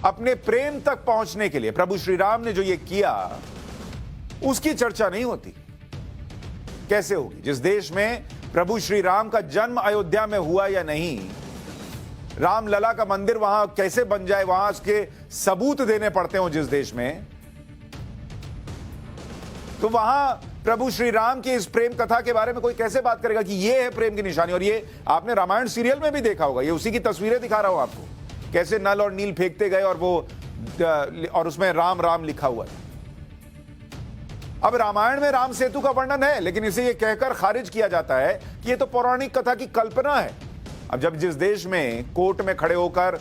अपने प्रेम तक पहुंचने के लिए प्रभु श्री राम ने जो ये किया उसकी चर्चा नहीं होती। कैसे होगी? जिस देश में प्रभु श्री राम का जन्म अयोध्या में हुआ या नहीं, रामलला का मंदिर वहां कैसे बन जाए, वहां उसके सबूत देने पड़ते हो जिस देश में, तो वहां प्रभु श्री राम की इस प्रेम कथा के बारे में कोई कैसे बात करेगा कि ये है प्रेम की निशानी। और ये आपने रामायण सीरियल में भी देखा होगा, ये उसी की तस्वीरें दिखा रहा हूं आपको, कैसे नल और नील फेंकते गए और उसमें राम राम लिखा हुआ है। अब रामायण में राम सेतु का वर्णन है, लेकिन इसे ये कहकर खारिज किया जाता है कि ये तो पौराणिक कथा की कल्पना है। अब जब जिस देश में कोर्ट में खड़े होकर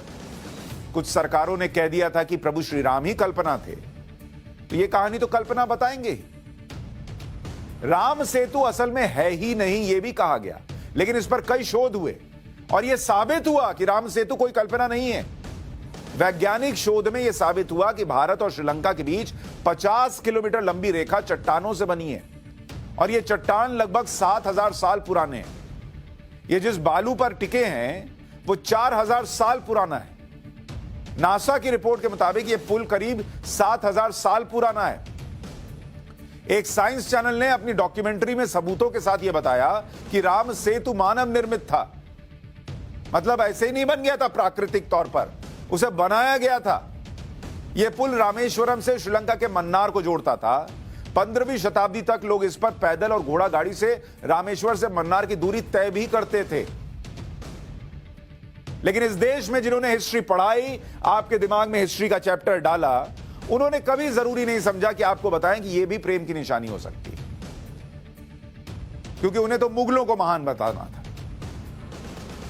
कुछ सरकारों ने कह दिया था कि प्रभु श्री राम ही कल्पना थे, तो ये कहानी तो कल्पना बताएंगे ही। राम सेतु असल में है ही नहीं, यह भी कहा गया, लेकिन इस पर कई शोध हुए और यह साबित हुआ कि राम सेतु कोई कल्पना नहीं है। वैज्ञानिक शोध में यह साबित हुआ कि भारत और श्रीलंका के बीच 50 किलोमीटर लंबी रेखा चट्टानों से बनी है और यह चट्टान लगभग 7000 साल पुराने हैं। ये जिस बालू पर टिके हैं वो 4000 साल पुराना है। नासा की रिपोर्ट के मुताबिक यह पुल करीब 7000 साल पुराना है। एक साइंस चैनल ने अपनी डॉक्यूमेंट्री में सबूतों के साथ यह बताया कि राम सेतु मानव निर्मित था। मतलब ऐसे ही नहीं बन गया था प्राकृतिक तौर पर, उसे बनाया गया था। यह पुल रामेश्वरम से श्रीलंका के मन्नार को जोड़ता था। 15वीं शताब्दी तक लोग इस पर पैदल और घोड़ा गाड़ी से रामेश्वर से मन्नार की दूरी तय भी करते थे। लेकिन इस देश में जिन्होंने हिस्ट्री पढ़ाई, आपके दिमाग में हिस्ट्री का चैप्टर डाला, उन्होंने कभी जरूरी नहीं समझा कि आपको बताएं कि यह भी प्रेम की निशानी हो सकती है, क्योंकि उन्हें तो मुगलों को महान बताना था।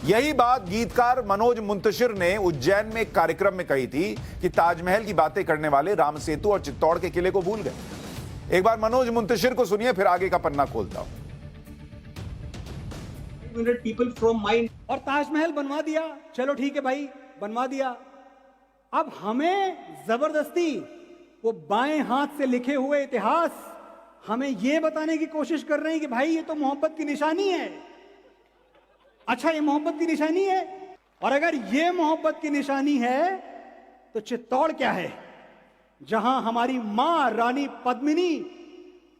यही बात गीतकार मनोज मुंतशिर ने उज्जैन में एक कार्यक्रम में कही थी कि ताजमहल की बातें करने वाले राम सेतु और चित्तौड़ के किले को भूल गए। एक बार मनोज मुंतशिर को सुनिए, फिर आगे का पन्ना खोलता हूं। पीपल फ्रॉम माइंड और ताजमहल बनवा दिया, चलो ठीक है भाई बनवा दिया। अब हमें जबरदस्ती वो बाएं हाथ से लिखे हुए इतिहास हमें यह बताने की कोशिश कर रहे हैं कि भाई ये तो मोहब्बत की निशानी है। अच्छा, ये मोहब्बत की निशानी है, और अगर ये मोहब्बत की निशानी है तो चित्तौड़ क्या है, जहां हमारी मां रानी पद्मिनी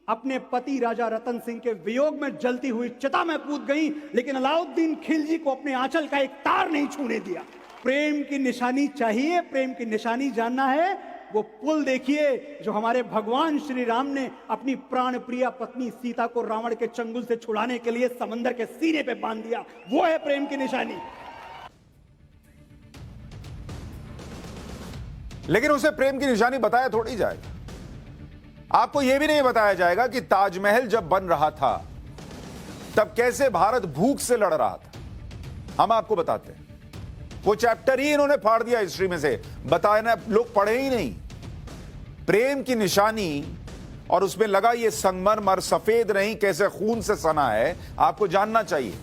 अपने पति राजा रतन सिंह के वियोग में जलती हुई चिता में कूद गई, लेकिन अलाउद्दीन खिलजी को अपने आंचल का एक तार नहीं छूने दिया। प्रेम की निशानी चाहिए, प्रेम की निशानी जानना है, वो पुल देखिए जो हमारे भगवान श्री राम ने अपनी प्राण प्रिया पत्नी सीता को रावण के चंगुल से छुड़ाने के लिए समंदर के सीने पे बांध दिया, वो है प्रेम की निशानी। लेकिन उसे प्रेम की निशानी बताया थोड़ी जाएगा। आपको यह भी नहीं बताया जाएगा कि ताजमहल जब बन रहा था तब कैसे भारत भूख से लड़ रहा था। हम आपको बताते हैं, वो चैप्टर ही इन्होंने फाड़ दिया हिस्ट्री में से, बताना लोग पढ़े ही नहीं। प्रेम की निशानी और उसमें लगा ये संगमरमर सफेद नहीं, कैसे खून से सना है, आपको जानना चाहिए।